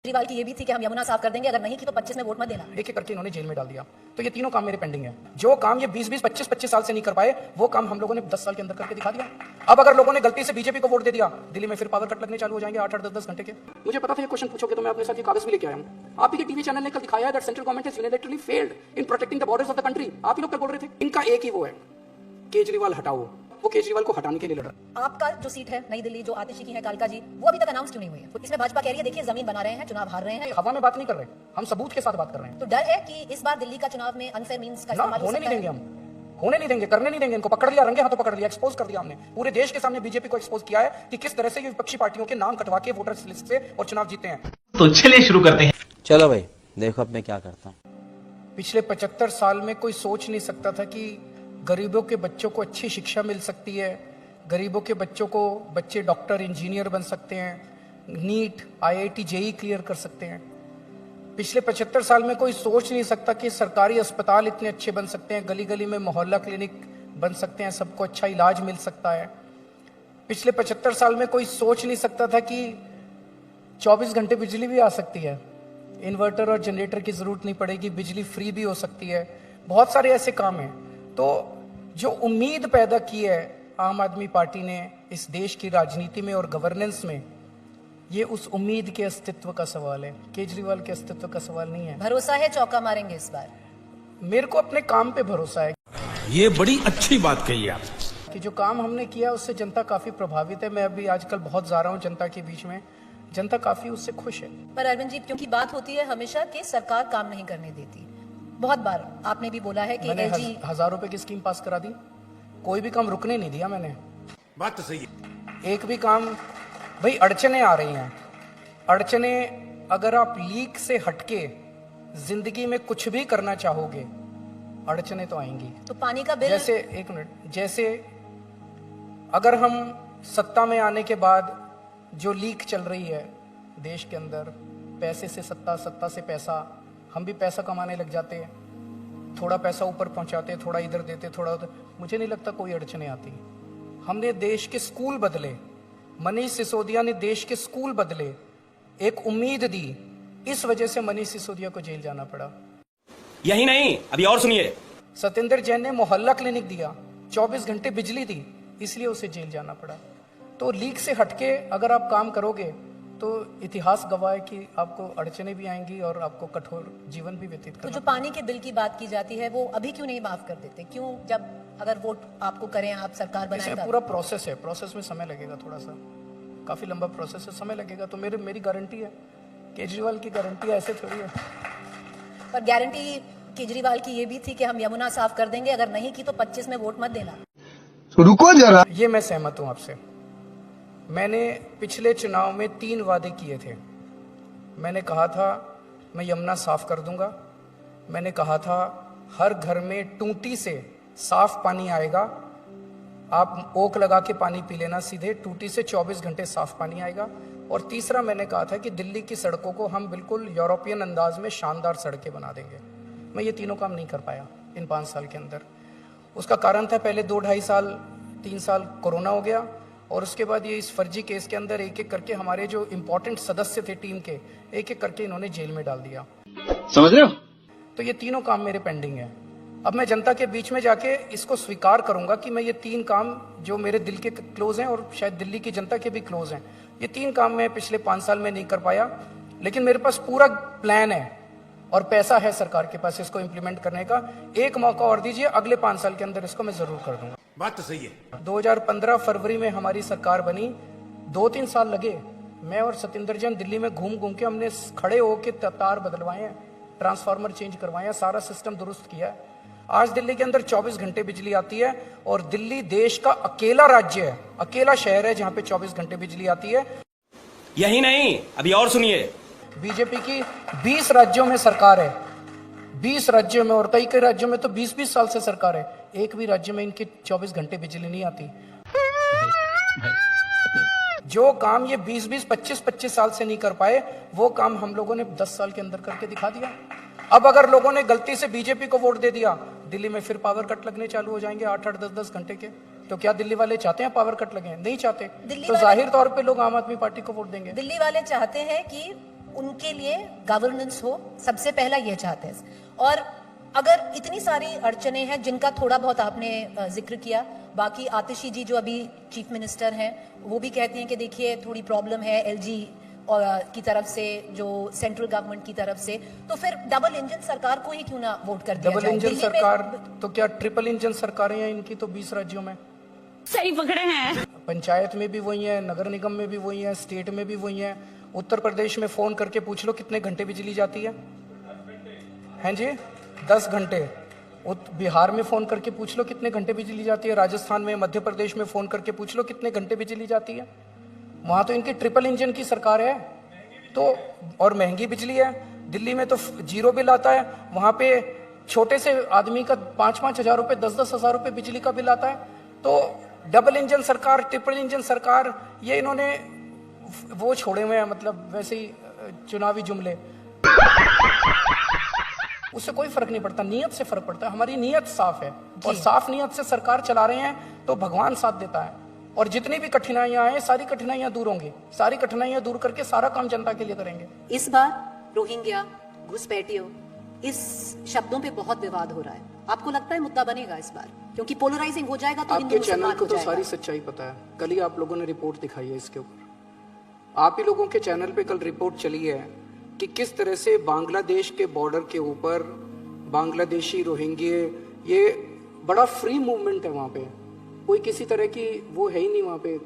केजरीवाल की ये भी थी कि हम यमुना साफ कर देंगे, अगर नहीं की तो 25 में वोट मत देना। एक एक करके इन्होंने जेल में डाल दिया। तो ये तीनों काम मेरे पेंडिंग है। जो काम ये 20-20, 25-25 साल से नहीं कर पाए, वो काम हम लोगों ने 10 साल के अंदर करके दिखा दिया। अब अगर लोगों ने गलती से बीजेपी को वोट दे दिया, दिल्ली में फिर पावर कट लगने चालू हो जाएंगे 8-8, 10-10 घंटे के। मुझे पता था ये क्वेश्चन पूछोगे तो मैं अपने साथ ये कागज भी लेके आया हूँ। आप ही के टीवी चैनल ने कल दिखाया है that central government has unilaterally failed in protecting the borders of the country. आप ही लोग कल बोल रहे थे इनका एक ही वो है, केजरीवाल हटाओ। वो केजरीवाल को हटाने के लिए लड़ रहा। आपका जो सीट है नई दिल्ली, जो आतिशी की है कालका जी, वो अभी तक अनाउंस क्यों नहीं हुई है? तो इसमें भाजपा कह रही है देखिए जमीन बना रहे हैं, चुनाव हार रहे हैं। हवा में बात नहीं कर रहे, हम सबूत के साथ बात कर रहे हैं। तो डर है कि इस बार दिल्ली का चुनाव में अनफेयर मींस का इस्तेमाल हो होने सकता नहीं देंगे, हम होने नहीं देंगे, करने नहीं देंगे। इनको पकड़ लिया, रंगे हाथों पकड़ लिया, एक्सपोज कर दिया हमने। पूरे देश के सामने बीजेपी को एक्सपोज किया है कि किस तरह से ये विपक्षी पार्टियों के नाम कटवा के वोटर्स लिस्ट से और चुनाव जीते हैं। तो चलिए शुरू करते हैं। चलो भाई देखो अब मैं क्या करता हूँ। पिछले 75 साल में कोई सोच नहीं सकता था कि गरीबों के बच्चों को अच्छी शिक्षा मिल सकती है, गरीबों के बच्चों को बच्चे डॉक्टर इंजीनियर बन सकते हैं, नीट IIT JEE क्लियर कर सकते हैं। पिछले 75 साल में कोई सोच नहीं सकता कि सरकारी अस्पताल इतने अच्छे बन सकते हैं, गली गली में मोहल्ला क्लिनिक बन सकते हैं, सबको अच्छा इलाज मिल सकता है। पिछले 75 साल में कोई सोच नहीं सकता था कि 24 घंटे बिजली भी आ सकती है, इन्वर्टर और जनरेटर की जरूरत नहीं पड़ेगी, बिजली फ्री भी हो सकती है। बहुत सारे ऐसे काम हैं। तो जो उम्मीद पैदा की है आम आदमी पार्टी ने इस देश की राजनीति में और गवर्नेंस में, ये उस उम्मीद के अस्तित्व का सवाल है, केजरीवाल के अस्तित्व का सवाल नहीं है। भरोसा है चौका मारेंगे इस बार? मेरे को अपने काम पे भरोसा है। ये बड़ी अच्छी बात कही आप कि जो काम हमने किया उससे जनता काफी प्रभावित है। मैं अभी आजकल बहुत जा रहा हूँ जनता के बीच में, जनता काफी उससे खुश है। पर अरविंद जी, क्योंकि बात होती है हमेशा कि सरकार काम नहीं करने देती, बहुत बार आपने भी बोला है कि मैंने LG 1000 रुपए की स्कीम पास करा दी, कोई भी काम रुकने नहीं दिया मैंने। बात तो सही है। एक भी काम, भाई अड़चने आ रही हैं, अड़चने अगर आप लीक से हटके जिंदगी में कुछ भी करना चाहोगे, अड़चने तो आएंगी। तो पानी का बिल, जैसे एक मिनट, जैसे अगर हम सत्ता में आने के बाद जो लीक चल रही है देश के अंदर, पैसे से सत्ता, सत्ता से पैसा, हम भी पैसा कमाने लग जाते हैं, थोड़ा पैसा ऊपर पहुंचाते, थोड़ा इधर देते, थोड़ा उधर, मुझे नहीं लगता कोई अड़चने आती। हमने देश के स्कूल बदले, मनीष सिसोदिया ने देश के स्कूल बदले, एक उम्मीद दी, इस वजह से मनीष सिसोदिया को जेल जाना पड़ा। यही नहीं, अभी और सुनिए। सत्येंद्र जैन ने मोहल्ला क्लिनिक दिया, 24 घंटे बिजली दी, इसलिए उसे जेल जाना पड़ा। तो लीक से हटके अगर आप काम करोगे तो इतिहास गवाह है कि आपको अड़चने भी आएंगी और आपको कठोर जीवन भी व्यतीत तो करना। जो पानी के बिल की बात की जाती है वो अभी क्यों नहीं माफ कर देते? क्यों, जब अगर वोट आपको करें, आप सरकार बनाएं, पूरा प्रोसेस है, प्रोसेस में समय लगेगा, थोड़ा सा काफी लंबा प्रोसेस है, समय लगेगा। तो मेरी गारंटी है, केजरीवाल की गारंटी है, ऐसे थोड़ी है। पर गारंटी केजरीवाल की ये भी थी कि हम यमुना साफ कर देंगे, अगर नहीं की तो 25 में वोट मत देना। रुको जरा। ये मैं सहमत हूं आपसे। मैंने पिछले चुनाव में 3 वादे किए थे। मैंने कहा था मैं यमुना साफ कर दूंगा, मैंने कहा था हर घर में टूटी से साफ पानी आएगा, आप ओक लगा के पानी पी लेना सीधे, टूटी से 24 घंटे साफ पानी आएगा, और तीसरा मैंने कहा था कि दिल्ली की सड़कों को हम बिल्कुल यूरोपियन अंदाज में शानदार सड़कें बना देंगे। मैं ये तीनों काम नहीं कर पाया इन 5 साल के अंदर। उसका कारण था पहले 2-2.5 साल 3 साल कोरोना हो गया, और उसके बाद ये इस फर्जी केस के अंदर एक एक करके हमारे जो इंपॉर्टेंट सदस्य थे टीम के, एक एक करके इन्होंने जेल में डाल दिया। समझ रहे हो? तो ये तीनों काम मेरे पेंडिंग है। अब मैं जनता के बीच में जाके इसको स्वीकार करूंगा कि मैं ये 3 काम जो मेरे दिल के क्लोज हैं और शायद दिल्ली की जनता के भी क्लोज हैं, ये 3 काम मैं पिछले 5 साल में नहीं कर पाया, लेकिन मेरे पास पूरा प्लान है और पैसा है सरकार के पास इसको इम्प्लीमेंट करने का। एक मौका और दीजिए, अगले 5 साल के अंदर इसको मैं जरूर कर दूंगा। बात तो सही है। 2015 फरवरी में हमारी सरकार बनी, 2-3 साल लगे। मैं और सत्येंद्र जैन दिल्ली में घूम घूम के हमने खड़े होके तार बदलवाए हैं, ट्रांसफार्मर चेंज करवाए हैं, सारा सिस्टम दुरुस्त किया है। आज दिल्ली के अंदर 24 घंटे बिजली आती है, और दिल्ली देश का अकेला राज्य है, अकेला शहर है जहां पे 24 घंटे बिजली आती है। यही नहीं, अभी और सुनिए। बीजेपी की 20 राज्यों में सरकार है, 20 राज्यों में, और कई कई राज्यों में तो 20-20 साल से सरकार है, एक भी राज्य में इनकी 24 घंटे बिजली नहीं आती। जो काम ये 20-20, 25-25 साल से नहीं कर पाए, वो काम हम लोगों ने 10 साल के अंदर करके दिखा दिया। अब अगर लोगों ने गलती से बीजेपी को वोट दे दिया, दिल्ली में फिर पावर कट लगने चालू हो जाएंगे 8-8, 10-10 घंटे के। तो क्या दिल्ली वाले चाहते हैं पावर कट लगे? नहीं चाहते। तो जाहिर तौर पे लोग आम आदमी पार्टी को वोट देंगे। दिल्ली वाले चाहते हैं कि उनके लिए गवर्नेंस हो, सबसे पहला ये चाहते हैं। और अगर इतनी सारी अड़चने हैं जिनका थोड़ा बहुत आपने जिक्र किया, बाकी आतिशी जी जो अभी चीफ मिनिस्टर हैं वो भी कहते हैं कि देखिए थोड़ी प्रॉब्लम है एलजी की तरफ से, जो सेंट्रल गवर्नमेंट की तरफ से, तो फिर डबल इंजन सरकार को ही क्यों ना वोट कर दिया डबल जाए? इंजन दिल्ली सरकार में तो क्या ट्रिपल इंजन सरकारें हैं इनकी तो 20 राज्यों में। सही पकड़े हैं। पंचायत में भी वही है, नगर निगम में भी वही है, स्टेट में भी वही है। उत्तर प्रदेश में फोन करके पूछ लो कितने घंटे बिजली जाती है, हैं जी? 10 घंटे। बिहार में फोन करके पूछ लो कितने घंटे बिजली जाती है, राजस्थान में, मध्य प्रदेश में फोन करके पूछ लो कितने घंटे बिजली जाती है। वहां तो इनकी ट्रिपल इंजन की सरकार है, तो और महंगी बिजली है। दिल्ली में तो 0 बिल आता है, वहां पे छोटे से आदमी का 5-5 हजार रुपए, 10-10 हजार रुपए बिजली का बिल आता है। तो डबल इंजन सरकार, ट्रिपल इंजन सरकार, ये इन्होंने वो छोड़े हुए हैं, मतलब वैसे ही चुनावी जुमले। उससे कोई फर्क नहीं पड़ता, नियत से फर्क पड़ता है। हमारी नियत साफ है और साफ नियत से सरकार चला रहे हैं तो भगवान साथ देता है। और जितनी भी कठिनाइयां आए, सारी कठिनाइयां दूर होंगी। सारी कठिनाइयां दूर करके सारा काम जनता के लिए करेंगे। इस बार रोहिंग्या, घुसपैठियों, इस शब्दों पे बहुत विवाद हो रहा है। आपको लगता है मुद्दा बनेगा इस बार? क्योंकि पोलराइजिंग हो जाएगा तो हिंदू आपके चैनल मुसलमान को हो तो जाएगा। सारी सच्चाई पता है। कल ही आप लोगों ने रिपोर्ट दिखाई है इसके ऊपर। आप ही लोगों के चैनल पे कल रिपोर्ट चली है कि किस तरह से बांग्लादेश के बॉर्डर के ऊपर बांग्लादेशी रोहिंग्ये, ये बड़ा फ्री मूवमेंट है वहां पे, कोई किसी तरह की वो है ही नहीं वहां पे।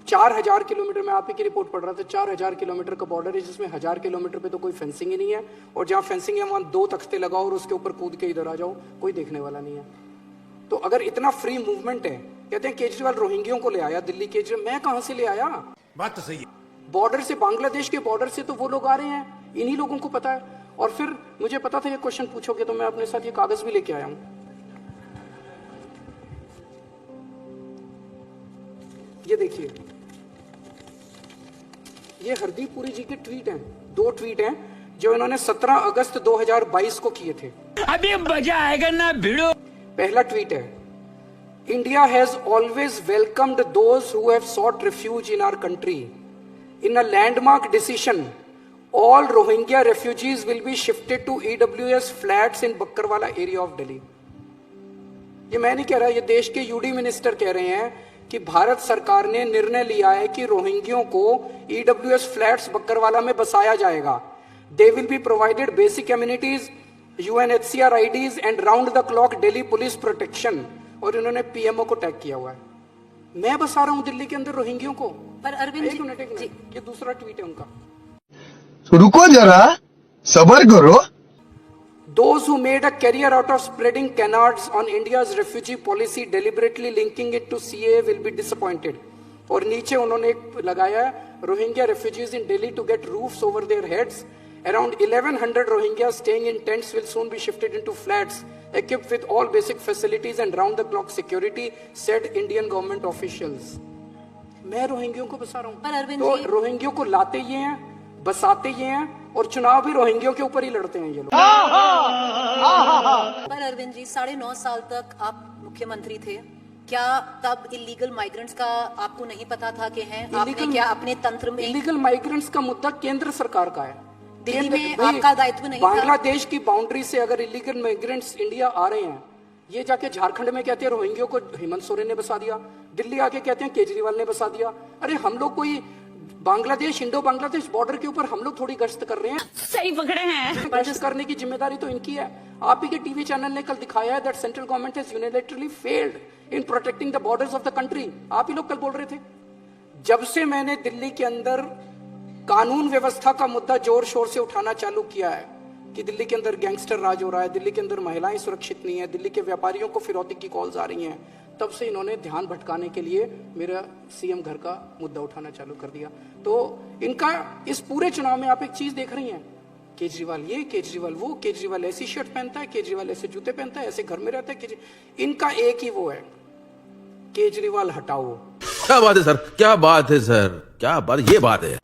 4000 किलोमीटर में आप ही की रिपोर्ट पढ़ रहा था, 4000 किलोमीटर का बॉर्डर है जिसमें 1000 किलोमीटर पे तो कोई फेंसिंग ही नहीं है, और जहां फेंसिंग है वहां 2 तख्ते लगाओ और उसके ऊपर कूद के इधर आ जाओ, कोई देखने वाला नहीं है। तो अगर इतना फ्री मूवमेंट है, कहते हैं केजरीवाल रोहिंग्यों को ले आया दिल्ली। केजरीवाल मैं कहां से ले आया? बात तो सही है। बॉर्डर से, बांग्लादेश के बॉर्डर से तो वो लोग आ रहे हैं, इन्हीं लोगों को पता है। और फिर मुझे पता था ये क्वेश्चन पूछोगे तो मैं अपने साथ ये कागज भी लेके आया हूं। ये देखिए, ये हरदीप पुरी जी के ट्वीट हैं, 2 ट्वीट हैं जो इन्होंने 17 अगस्त 2022 को किए थे। अभी मजा आएगा ना भिड़ो। पहला ट्वीट है, India has always welcomed those who have sought refuge in our country. In a landmark decision, all Rohingya refugees will be shifted to EWS flats in Bakkarwala area of Delhi. ये मैं नहीं कह रहा, ये देश के यूडी मिनिस्टर कह रहे हैं कि भारत सरकार ने निर्णय लिया है कि रोहिंग्यों को EWS फ्लैट्स बक्करवाला में बसाया जाएगा। They will be provided basic amenities, UNHCR IDs and round the clock Delhi police protection. और इन्होंने PMO को टैग किया हुआ है। मैं बसा रहा हूं दिल्ली के अंदर रोहिंग्यों को। पर अरविंद एक जी, मिनट, ये दूसरा ट्वीट है उनका। रुको जरा, सबर करो। Those who made a career out of spreading canards on India's refugee policy, deliberately linking it to CAA, will be disappointed. और नीचे उन्होंने एक लगाया है, Rohingya refugees in Delhi to get roofs over their heads. Around 1100 Rohingyas staying in tents will soon be shifted into flats equipped with all basic facilities and round-the-clock security, said Indian government officials. मैं रोहिंग्यों को बसा रहा पर हूँ। अरविंद तो जी, रोहिंग्यों को लाते ये हैं, बसाते ये हैं, और चुनाव भी रोहिंग्यों के ऊपर ही लड़ते हैं ये लोग। पर अरविंद जी, 9.5 साल तक आप मुख्यमंत्री थे, क्या तब इलीगल माइग्रेंट्स का आपको नहीं पता था कि हैं? आपने क्या अपने तंत्र में इलीगल माइग्रेंट्स का मुद्दा केंद्र सरकार का है। दिल्ली में भाई, आपका दायित्व नहीं था? बांग्लादेश की बाउंड्री से अगर इलीगल माइग्रेंट्स इंडिया आ रहे हैं, ये जाके झारखंड में कहते हैं रोहिंग्यों को हेमंत सोरेन ने बसा दिया, दिल्ली आके कहते हैं केजरीवाल ने बसा दिया। अरे हम लोग कोई बांग्लादेश, इंडो बांग्लादेश बॉर्डर के ऊपर हम लोग थोड़ी गश्त कर रहे हैं। सही पकड़े हैं। गश्त करने की जिम्मेदारी तो इनकी है। आप ही के टीवी चैनल ने कल दिखाया है that central government has unilaterally failed in protecting the borders of the country. आप ही लोग कल बोल रहे थे। जब से मैंने दिल्ली के अंदर कानून व्यवस्था का मुद्दा जोर शोर से उठाना चालू किया है कि दिल्ली के अंदर गैंगस्टर राज हो रहा है, दिल्ली के अंदर महिलाएं सुरक्षित नहीं है, दिल्ली के व्यापारियों को फिरौती की कॉल्स आ रही हैं, तब से इन्होंने ध्यान भटकाने के लिए मेरा सीएम घर का मुद्दा उठाना चालू कर दिया। तो इनका इस पूरे चुनाव में आप एक चीज देख रही हैं, केजरीवाल ये, केजरीवाल वो, केजरीवाल ऐसी शर्ट पहनता है, केजरीवाल ऐसे जूते पहनता है, ऐसे घर में रहता है। इनका एक ही वो है, केजरीवाल हटाओ। क्या बात है सर, क्या बात है सर, क्या बात, ये बात है।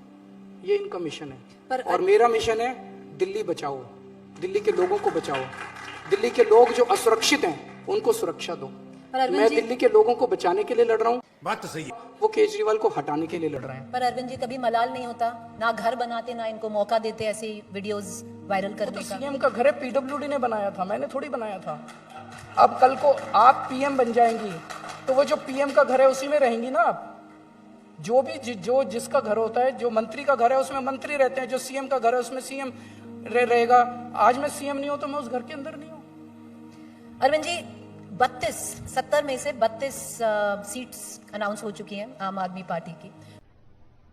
ये इनका मिशन है। पर और मेरा मिशन है दिल्ली बचाओ, दिल्ली के लोगों को बचाओ, दिल्ली के लोग जो असुरक्षित हैं उनको सुरक्षा दो। पर अरविंद मैं जी, दिल्ली के लोगों को बचाने के लिए लड़ रहा हूँ। बात तो सही है। वो केजरीवाल को हटाने के लिए लड़ रहे हैं। पर अरविंद जी कभी मलाल नहीं होता, ना घर बनाते ना इनको मौका देते ऐसी वीडियोस वायरल करने का। सीएम का घर है, पीडब्ल्यूडी ने बनाया था, मैंने थोड़ी बनाया था। अब कल को आप पीएम बन जाएंगी तो वो जो पीएम का घर है उसी में रहेंगी ना आप। जो भी जो जिसका घर होता है, जो मंत्री का घर है उसमें मंत्री रहते हैं, जो सीएम का घर है उसमें सीएम रहेगा। आज मैं सीएम नहीं हूं तो मैं उस घर के अंदर नहीं हूं। अरविंद जी 70 में से 32 सीट्स अनाउंस हो चुकी हैं आम आदमी पार्टी की।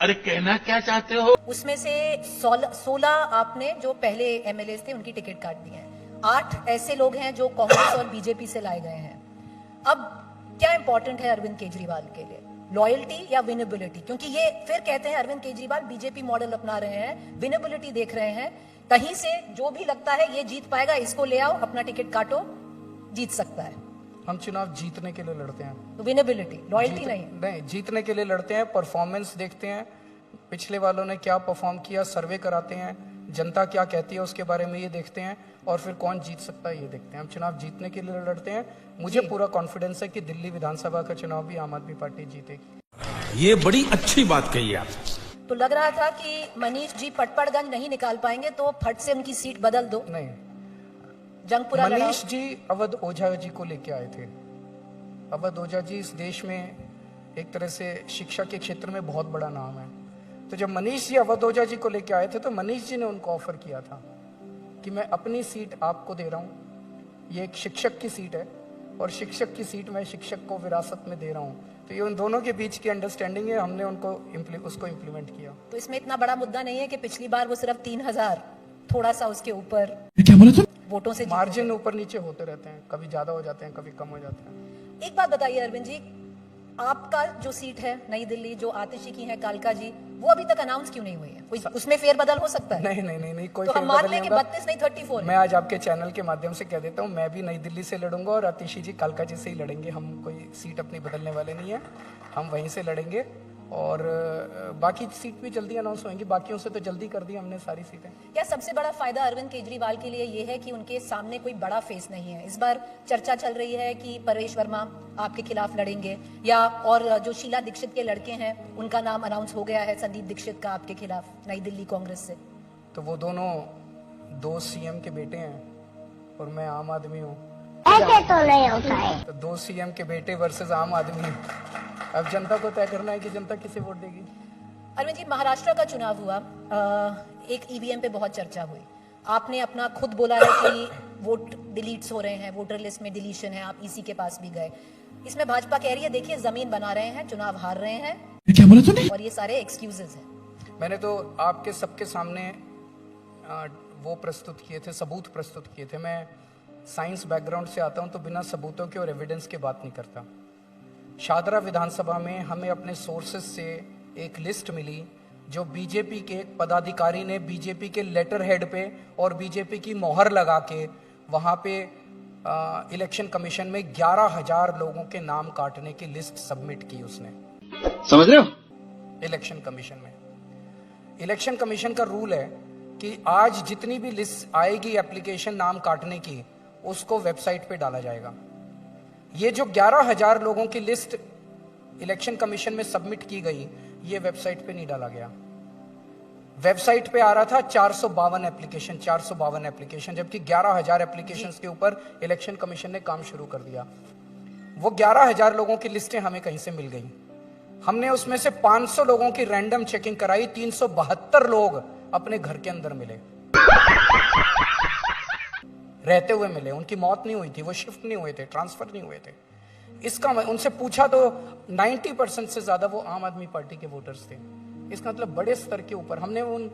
अरे कहना क्या चाहते हो? उसमें से 16 आपने जो पहले एमएलए थे उनकी टिकट काट दी है। 8 ऐसे लोग हैं जो कांग्रेस और बीजेपी से लाए गए हैं। अब क्या इंपॉर्टेंट है अरविंद केजरीवाल के लिए, लॉयल्टी या विनेबिलिटी? क्योंकि ये फिर कहते हैं अरविंद केजरीवाल बीजेपी मॉडल अपना रहे हैं, विनेबिलिटी देख रहे हैं, कहीं से जो भी लगता है ये जीत पाएगा इसको ले आओ, अपना टिकट काटो, जीत सकता है। हम चुनाव जीतने के लिए लड़ते हैं, तो विनेबिलिटी, लॉयल्टी नहीं। जीतने के लिए लड़ते हैं। परफॉर्मेंस देखते हैं, पिछले वालों ने क्या परफॉर्म किया, सर्वे कराते हैं, जनता क्या कहती है उसके बारे में ये देखते हैं, और फिर कौन जीत सकता है ये देखते हैं। हम चुनाव जीतने के लिए लड़ते हैं। मुझे पूरा कॉन्फिडेंस है कि दिल्ली विधानसभा का चुनाव भी आम आदमी पार्टी जीतेगी। ये बड़ी अच्छी बात कही आप। तो लग रहा था कि मनीष जी पटपड़गंज नहीं निकाल पाएंगे तो फट से उनकी सीट बदल दो, नहीं, जंगपुरा लड़ाओ। मनीष जी अवध ओझा जी को लेके आए थे। अवध ओझा जी इस देश में एक तरह से शिक्षा के क्षेत्र में बहुत बड़ा नाम है। तो जब मनीष जी अवध ओझा जी को लेके आए थे तो मनीष जी ने उनको ऑफर किया था कि मैं अपनी सीट आपको दे रहा हूँ, ये एक शिक्षक की सीट है और शिक्षक की सीट मैं शिक्षक को विरासत में दे रहा हूँ। तो ये उन दोनों के बीच की अंडरस्टैंडिंग है, हमने उसको इम्प्लीमेंट किया। तो इसमें इतना बड़ा मुद्दा नहीं है कि पिछली बार वो सिर्फ 3000 थोड़ा सा उसके ऊपर वोटों से जीते। मार्जिन ऊपर नीचे होते रहते हैं, कभी ज्यादा हो जाते हैं, कभी कम हो जाते हैं। एक बात बताइए अरविंद जी, आपका जो सीट है नई दिल्ली, जो आतिशी की है कालका जी, वो अभी तक अनाउंस क्यों नहीं हुई है? कोई उसमें फेरबदल हो सकता है? नहीं, कोई तो हम मान लें कि 32 नहीं 34 मैं आज आपके चैनल के माध्यम से कह देता हूँ, मैं भी नई दिल्ली से लड़ूंगा और आतिशी जी कालका जी से ही लड़ेंगे। हम कोई सीट अपनी बदलने वाले नहीं है, हम वहीं से लड़ेंगे। और बाकी सीट भी जल्दी अनाउंस होंगी, बाकियों से तो जल्दी कर दी हमने सारी सीटें। क्या सबसे बड़ा फायदा अरविंद केजरीवाल के लिए ये है कि उनके सामने कोई बड़ा फेस नहीं है? इस बार चर्चा चल रही है कि परेश वर्मा आपके खिलाफ लड़ेंगे, या और जो शीला दीक्षित के लड़के हैं उनका नाम अनाउंस हो गया है, संदीप दीक्षित का आपके खिलाफ नई दिल्ली कांग्रेस से। तो वो दोनों 2 सीएम के बेटे हैं और मैं आम आदमी हूँ। ऐसे तो नहीं होता है। तो 2 सीएम के बेटे वर्सेस आम आदमी। अब जनता को तय करना है कि जनता किसे वोट देगी। अरविंद जी, महाराष्ट्र का चुनाव हुआ, एक ईवीएम पे बहुत चर्चा हुई। आपने अपना खुद बोला है कि वोट डिलीट्स हो रहे हैं, वोटर लिस्ट में डिलीशन है, आप ईसी के पास भी गए। इसमें भाजपा कह रही है देखिए जमीन बना रहे हैं, चुनाव हार रहे हैं, क्या बोला तूने? और ये सारे एक्सक्यूजेस हैं। मैंने तो आपके सबके सामने वो प्रस्तुत किए थे, सबूत प्रस्तुत किए थे। मैं साइंस बैकग्राउंड से आता हूं तो बिना सबूतों के और एविडेंस के बात नहीं करता। शादरा विधानसभा में हमें अपने सोर्सेस से एक लिस्ट मिली जो बीजेपी के एक पदाधिकारी ने बीजेपी के लेटर हेड पे और बीजेपी की मोहर लगा के वहां पे इलेक्शन कमीशन में 11,000 लोगों के नाम काटने की लिस्ट सबमिट की उसने। समझ रहे हो? इलेक्शन कमीशन में, इलेक्शन कमीशन का रूल है कि आज जितनी भी लिस्ट आएगी एप्लीकेशन नाम काटने की, उसको वेबसाइट पे डाला जाएगा। ये जो 11,000 लोगों की लिस्ट इलेक्शन कमीशन में सबमिट की गई, ये वेबसाइट पे नहीं डाला गया। वेबसाइट पे आ रहा था 452 एप्लीकेशन, जबकि 11,000 एप्लीकेशंस के ऊपर इलेक्शन कमीशन ने काम शुरू कर दिया। वो 11,000 लोगों की लिस्टें हमें कहीं से मिल गई। हमने उसमें से 500 लोगों की रैंडम चेकिंग कराई, 372 लोग अपने घर के अंदर मिले, रहते हुए मिले, उनकी मौत नहीं हुई थी, वो शिफ्ट नहीं हुए थे, ट्रांसफर नहीं हुए थे। इसका उनसे पूछा तो 90% से ज्यादा वो आम आदमी पार्टी के वोटर्स थे। इसका मतलब बड़े स्तर के ऊपर हमने उन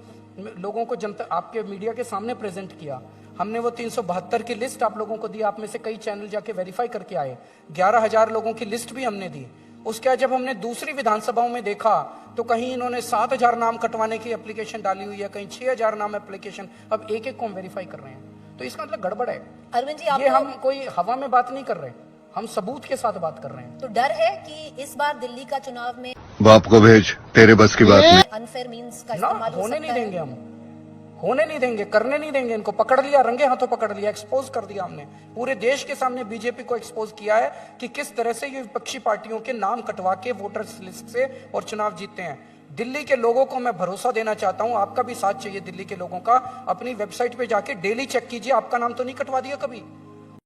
लोगों को जनता आपके मीडिया के सामने प्रेजेंट किया। हमने वो 372 की लिस्ट आप लोगों को दी, आप में से कई चैनल जाके वेरीफाई करके आए। 11,000 लोगों की लिस्ट भी हमने दी। उसके बाद जब हमने दूसरी विधानसभाओं में देखा तो कहीं इन्होंने 7,000 नाम कटवाने की एप्लीकेशन डाली हुई है, कहीं 6,000 नाम एप्लीकेशन, अब एक को हम वेरीफाई कर रहे हैं। तो इसका मतलब गड़बड़ है। अरविंद जी, ये हम कोई हवा में बात नहीं कर रहे, हम सबूत के साथ बात कर रहे हैं। तो डर है कि इस बार दिल्ली का चुनाव में बाप को भेज, तेरे बस की बात नहीं। अनफेयर मींस का ना इस्तेमाल हो होने सकता नहीं है। देंगे हम, होने नहीं देंगे, करने नहीं देंगे। इनको पकड़ लिया, रंगे हाथों पकड़ लिया, एक्सपोज कर दिया हमने। पूरे देश के सामने बीजेपी को एक्सपोज किया है कि किस तरह से ये विपक्षी पार्टियों के नाम कटवा के वोटर्स लिस्ट से और चुनाव जीतते हैं। दिल्ली के लोगों को मैं भरोसा देना चाहता हूं, आपका भी साथ चाहिए दिल्ली के लोगों का। अपनी वेबसाइट पे जाके डेली चेक कीजिए, आपका नाम तो नहीं कटवा दिया कभी।